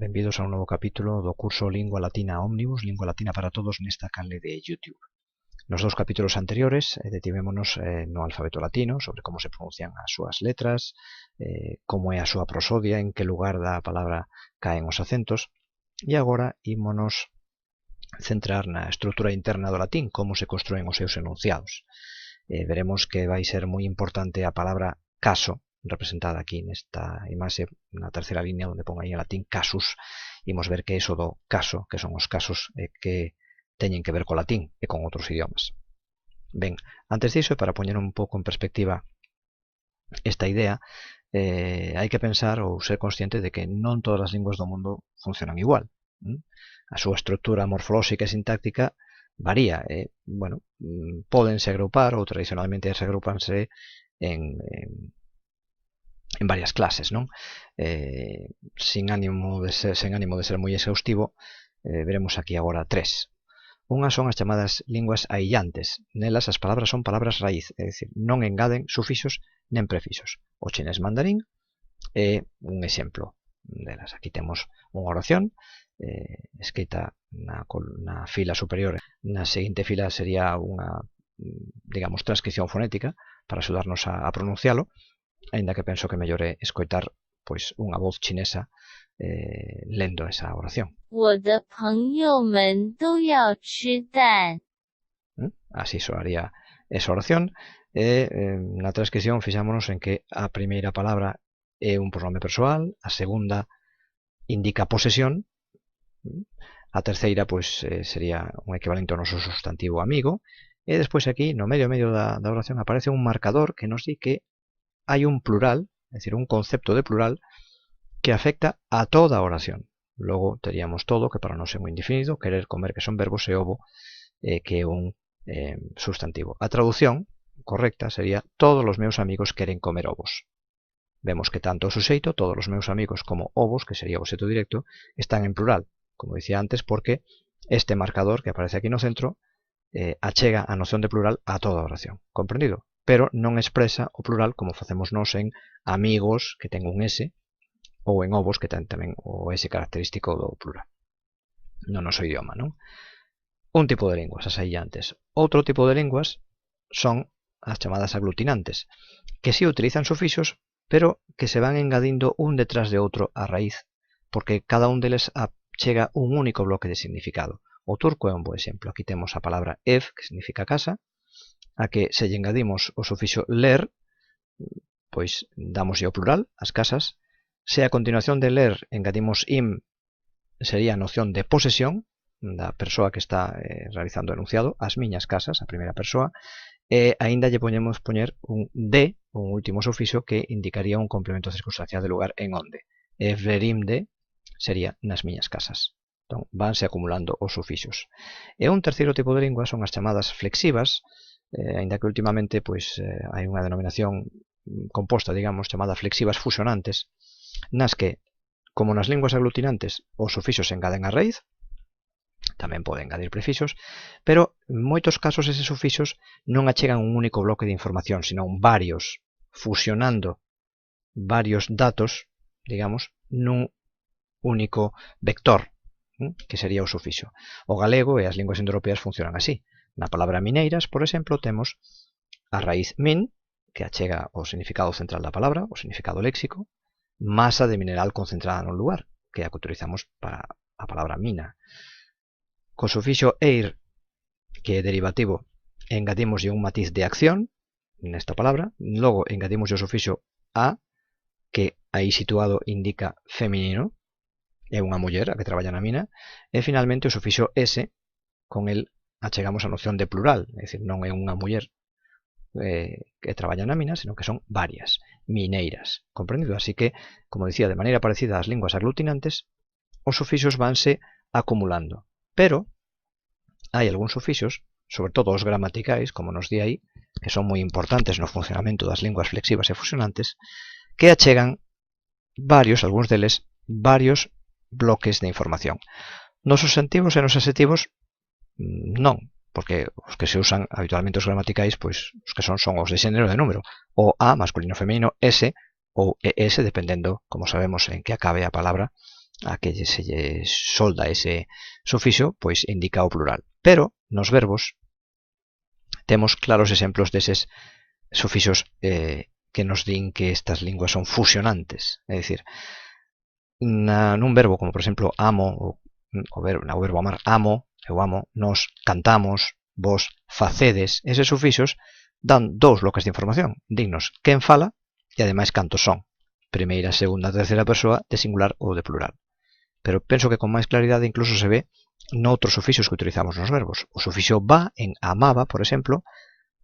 benvidos a un novo capítulo do curso Lingua Latina Omnibus, Lingua Latina para Todos nesta canle de YouTube. Nos dous capítulos anteriores detivémonos no alfabeto latino, sobre como se pronuncian as súas letras, como é a súa prosodia, en que lugar da palabra caen os acentos, e agora ímonos centrar na estrutura interna do latín, como se construen os seus enunciados. Veremos que vai ser moi importante a palabra caso, representada aquí nesta imaxe, na terceira línea onde pon aí en latín casus. Imos ver que é iso do caso, que son os casos que teñen que ver co latín e con outros idiomas. Ben, antes diso, para poñer un pouco en perspectiva esta idea, hai que pensar ou ser consciente de que non todas as linguas do mundo funcionan igual. A súa estrutura morfolóxica e sintáctica varía. Pódense agrupar ou tradicionalmente se agrupanse en varias clases, non? Sen ánimo de ser moi exhaustivo, veremos aquí agora tres. Unhas son as chamadas linguas aillantes. Nelas as palabras son palabras raíz, é dicir, non engaden sufixos nen prefixos. O chinés mandarín é un exemplo delas. Aquí temos unha oración escrita na fila superior. Na seguinte fila sería unha, digamos, transcripción fonética para axudarnos a pronuncialo, aínda que penso que mellor é escoitar pois unha voz chinesa lendo esa oración. Así soaría esa oración. Na transcripción fixámonos en que a primeira palabra é un pronome persoal, a segunda indica posesión, a terceira pois sería un equivalente ao noso sustantivo amigo, e despois aquí no medio da oración aparece un marcador que nos di que hai un plural, é dicir, un concepto de plural que afecta a toda a oración. Logo teríamos todo, que para nós é moi indefinido, querer, comer, que son verbos, e ovo, que é un sustantivo. A traducción correcta sería todos os meus amigos queren comer ovos. Vemos que tanto o suxeito, todos os meus amigos, como ovos, que sería o obxecto directo, están en plural, como dicía antes, porque este marcador que aparece aquí no centro achega a noción de plural a toda a oración. Comprendido? Pero non expresa o plural como facemos nós en amigos, que ten un S, ou en ovos, que ten tamén o S característico do plural no noso idioma, non? Un tipo de linguas, as aillantes. Outro tipo de linguas son as chamadas aglutinantes, que si utilizan sufixos, pero que se van engadindo un detrás de outro a raíz, porque cada un deles achega un único bloque de significado. O turco é un bo exemplo. Aquí temos a palabra ev, que significa casa, a que se lle engadimos o sufixo ler, pois damoslle o plural, as casas. Se a continuación de ler engadimos im, sería a noción de posesión da persoa que está realizando o enunciado, as miñas casas, a primeira persoa, e aínda lle poñemos poñer un de, un último sufixo que indicaría un complemento circunstancial de lugar en onde. Evrerim de sería nas miñas casas. Entón, vanse acumulando os sufixos. E un terceiro tipo de lingua son as chamadas flexivas, aínda que últimamente pois hai unha denominación composta, digamos, chamada flexivas fusionantes, nas que, como nas linguas aglutinantes, os sufixos se engaden a raíz, tamén poden engadir prefixos, pero en moitos casos eses sufixos non achegan un único bloque de información, senón varios, fusionando varios datos, digamos, nun único vector, que sería o sufixo. O galego e as linguas indoeuropeas funcionan así. Na palabra mineiras, por exemplo, temos a raíz min, que achega o significado central da palabra, o significado léxico, masa de mineral concentrada nun lugar, que é a que utilizamos para a palabra mina. Co sufixo eir, que é derivativo, engadimoslle un matiz de acción nesta palabra, logo engadimoslle o sufixo a, que aí situado indica feminino, é unha muller a que traballa na mina, e finalmente o sufixo s, con el achegamos a noción de plural, é dicir, non é unha muller que traballa na mina, senón que son varias, mineiras, comprendido? Así que, como dicía, de maneira parecida ás linguas aglutinantes, os sufixos vanse acumulando, pero hai algúns sufixos, sobre todo os gramaticais, como nos di aí, que son moi importantes no funcionamento das linguas flexivas e fusionantes, que achegan algúns deles, varios bloques de información. Nos substantivos e nos adxectivos non, porque os que se usan habitualmente os gramaticais, pois os que son os de xénero e de número, o a, masculino, femenino, s ou es, dependendo, como sabemos, en que acabe a palabra a que se lle solda ese sufixo, pois indica o plural. Pero nos verbos temos claros exemplos deses sufixos que nos din que estas linguas son fusionantes. É dicir, nun verbo como, por exemplo, amo, o verbo amar, amo, eu amo, nos cantamos, vos facedes, eses sufixos dan dous bloques de información. Dinnos quen fala e ademais cantos son. Primeira, segunda, terceira persoa de singular ou de plural. Pero penso que con máis claridade incluso se ve noutros sufixos que utilizamos nos verbos. O sufixo va en amaba, por exemplo,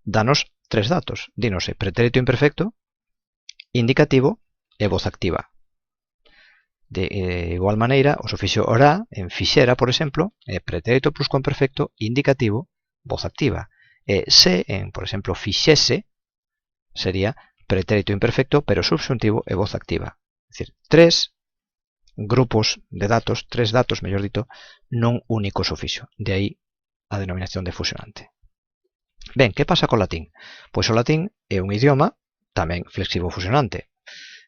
danos tres datos. Dinos pretérito imperfecto, indicativo e voz activa. De igual maneira, o sufixo orá, en fixera, por exemplo, é pretérito pluscuamperfecto, indicativo, voz activa. E se, en, por exemplo, fixese, sería pretérito imperfecto, pero subxuntivo e voz activa. É dicir, tres grupos de datos, tres datos, mellor dito, nun único sufixo. De aí a denominación de fusionante. Ben, que pasa co latín? Pois o latín é un idioma tamén flexivo fusionante.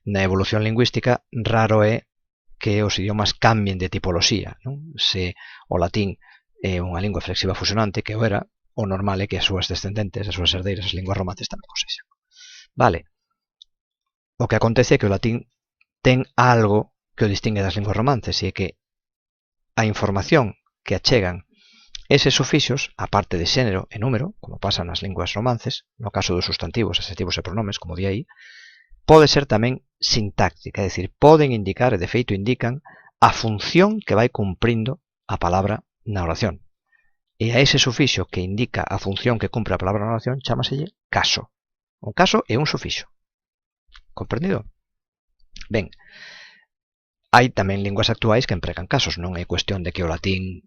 Na evolución lingüística raro é que os idiomas cambien de tipoloxía. Non? Se o latín é unha lingua flexiva fusionante, que o era, o normal é que as súas descendentes, as súas herdeiras, as linguas romances tamén o sexan. Vale. O que acontece é que o latín ten algo que o distingue das linguas romances, e é que a información que achegan eses sufixos, a parte de xénero e número, como pasa nas linguas romances, no caso dos sustantivos, adxectivos e pronomes, como di aí, pode ser tamén sintáctica, é dicir, poden indicar, e de feito indican, a función que vai cumprindo a palabra na oración. E a ese sufixo que indica a función que cumpre a palabra na oración chámaselle caso. Un caso é un sufixo. Comprendido? Ben, hai tamén linguas actuais que empregan casos, non é cuestión de que o latín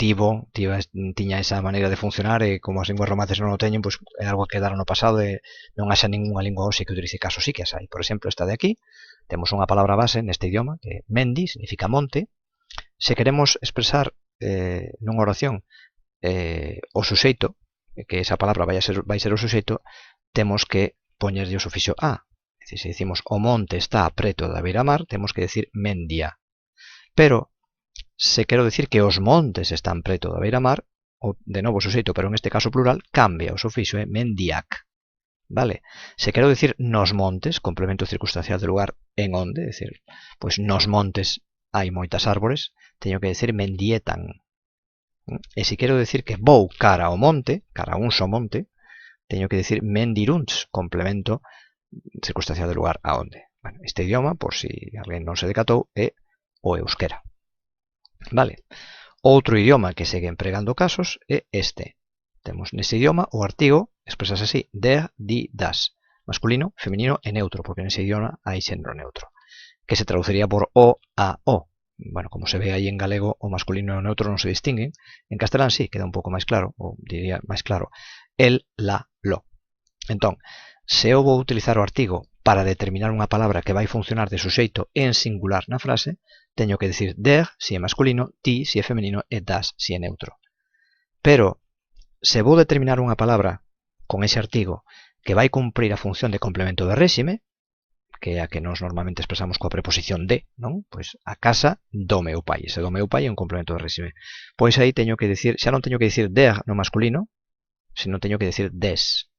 tiña esa maneira de funcionar e como as linguas romances non o teñen, pois é algo que quedaron no pasado e non haxa ninguna lingua hoxe que utilice casos, sí que as hai. Por exemplo, esta de aquí, temos unha palabra base neste idioma que mendi, significa monte. Se queremos expresar nunha oración o suxeito, que esa palabra vai ser o suxeito, temos que poñerlle o sufixo a. Se dicimos o monte está preto da beira-mar, temos que decir mendia. Pero, se quero decir que os montes están preto da beira-mar, o de novo suxeito, pero en este caso plural, cambia o sufixo, é mendiac. Vale? Se quero decir nos montes, complemento circunstancial de lugar en onde, é dicir, pois nos montes hai moitas árbores, teño que decir mendietan. E se quero decir que vou cara ao monte, cara a un só monte, teño que decir mendirunts, complemento circunstancial de lugar a onde. Bueno, este idioma, por si alguén non se decatou, é o euskera. Vale. Outro idioma que segue empregando casos é este. Temos neste idioma o artigo, expresase así, der, di, das. Masculino, feminino e neutro, porque nese idioma hai xénero neutro. Que se traduciría por o, a, o. Bueno, como se ve aí en galego, o masculino e o neutro non se distinguen. En castelán sí, queda un pouco máis claro, ou diría máis claro. El, la, lo. Entón, se eu vou utilizar o artigo para determinar unha palabra que vai funcionar de suxeito en singular na frase, teño que decir der si é masculino, ti si é feminino e das si é neutro. Pero, se vou determinar unha palabra con ese artigo que vai cumprir a función de complemento de réxime, que é a que nos normalmente expresamos coa preposición de, non? Pois a casa do meu pai. Ese do meu pai é un complemento de réxime. Pois aí teño que decir, xa non teño que decir der no masculino, senón teño que decir des.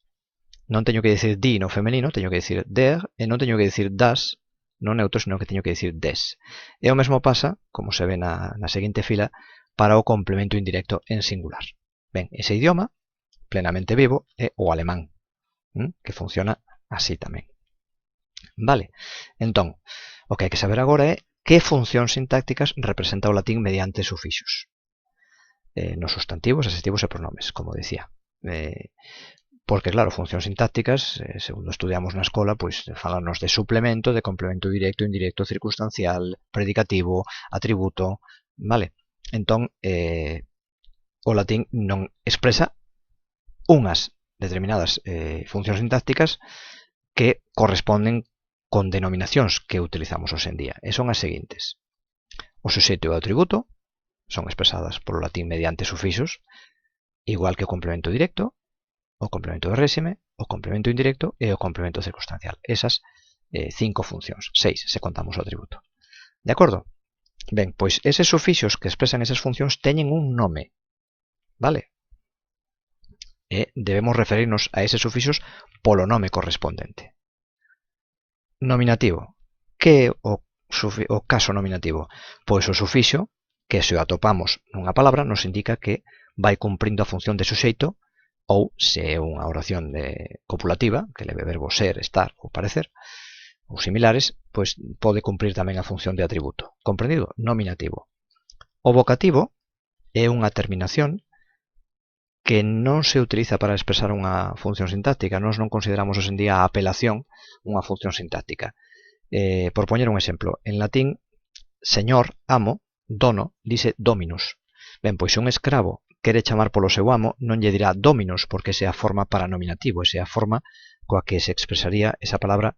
Non teño que decir di no femenino, teño que decir der, e non teño que decir das no neutro, senón que teño que decir des. E o mesmo pasa, como se ve na seguinte fila, para o complemento indirecto en singular. Ben, ese idioma, plenamente vivo, é o alemán, que funciona así tamén. Vale, entón, o que hai que saber agora é que funcións sintácticas representa o latín mediante sufixos. Nos sustantivos, adxectivos e pronomes, como decía. Porque, claro, funcións sintácticas, segundo estudiamos na escola, pois falarnos de suplemento, de complemento directo, indirecto, circunstancial, predicativo, atributo, vale? Entón, o latín non expresa unhas determinadas funcións sintácticas que corresponden con denominacións que utilizamos hoxe en día. E son as seguintes. O suxeito e o atributo son expresadas polo latín mediante sufixos, igual que o complemento directo, o complemento de réxime, o complemento indirecto e o complemento circunstancial. Esas 5 funcións, 6 se contamos o atributo. De acordo? Ben, pois eses sufixos que expresan esas funcións teñen un nome, vale? E debemos referirnos a eses sufixos polo nome correspondente. Nominativo. Que é o caso nominativo? Pois o sufixo que se o atopamos nunha palabra nos indica que vai cumprindo a función de suxeito ou, se é unha oración copulativa, que leve verbo ser, estar ou parecer, ou similares, pois pode cumprir tamén a función de atributo. Comprendido? Nominativo. O vocativo é unha terminación que non se utiliza para expresar unha función sintáctica. Nós non consideramos hoxe en día a apelación unha función sintáctica. Por poñer un exemplo, en latín, señor, amo, dono, dice dominus. Ben, pois se un escravo quere chamar polo seu amo, non lle dirá dominus, porque esa é a forma para nominativo, esa é a forma coa que se expresaría esa palabra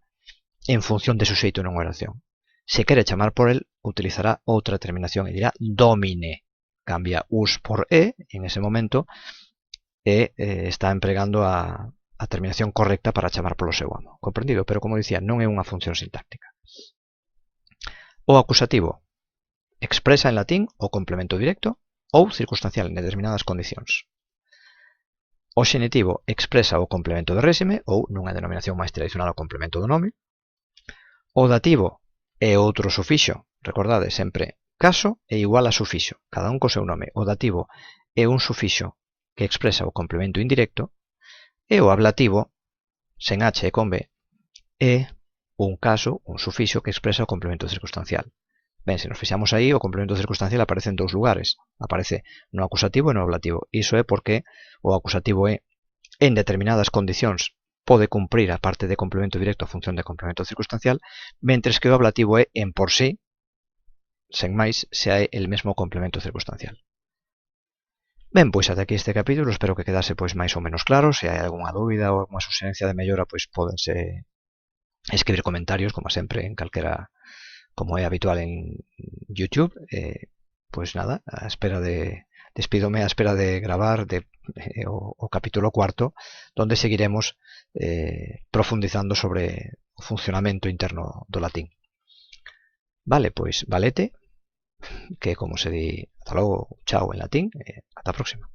en función de suxeito nunha oración. Se quere chamar por el, utilizará outra terminación e dirá domine. Cambia us por e en ese momento e está empregando a terminación correcta para chamar polo seu amo. Comprendido? Pero, como dicía, non é unha función sintáctica. O acusativo expresa en latín o complemento directo ou circunstancial en determinadas condicións. O xenitivo expresa o complemento de réxime ou, nunha denominación máis tradicional, o complemento do nome. O dativo é outro sufixo, recordade sempre, caso é igual a sufixo, cada un co seu nome. O dativo é un sufixo que expresa o complemento indirecto, e o ablativo, sen h e con b, é un caso, un sufixo que expresa o complemento circunstancial. Ben, se nos fixamos aí, o complemento circunstancial aparece en dous lugares. Aparece no acusativo e no ablativo. Iso é porque o acusativo é, en determinadas condicións, pode cumprir a parte de complemento directo a función de complemento circunstancial, mentres que o ablativo é, en por sí, sen máis, se hai el mesmo complemento circunstancial. Ben, pois ata aquí este capítulo, espero que quedase pois máis ou menos claro. Se hai algunha dúbida ou algunha suxerencia de mellora, pois pódense escribir comentarios, como sempre, en calquera, como é habitual en YouTube. Pois nada, a espera despídome a espera de gravar o capítulo 4, donde seguiremos profundizando sobre o funcionamento interno do latín. Vale, pois valete, que como se di ata logo, chao en latín, ata a próxima.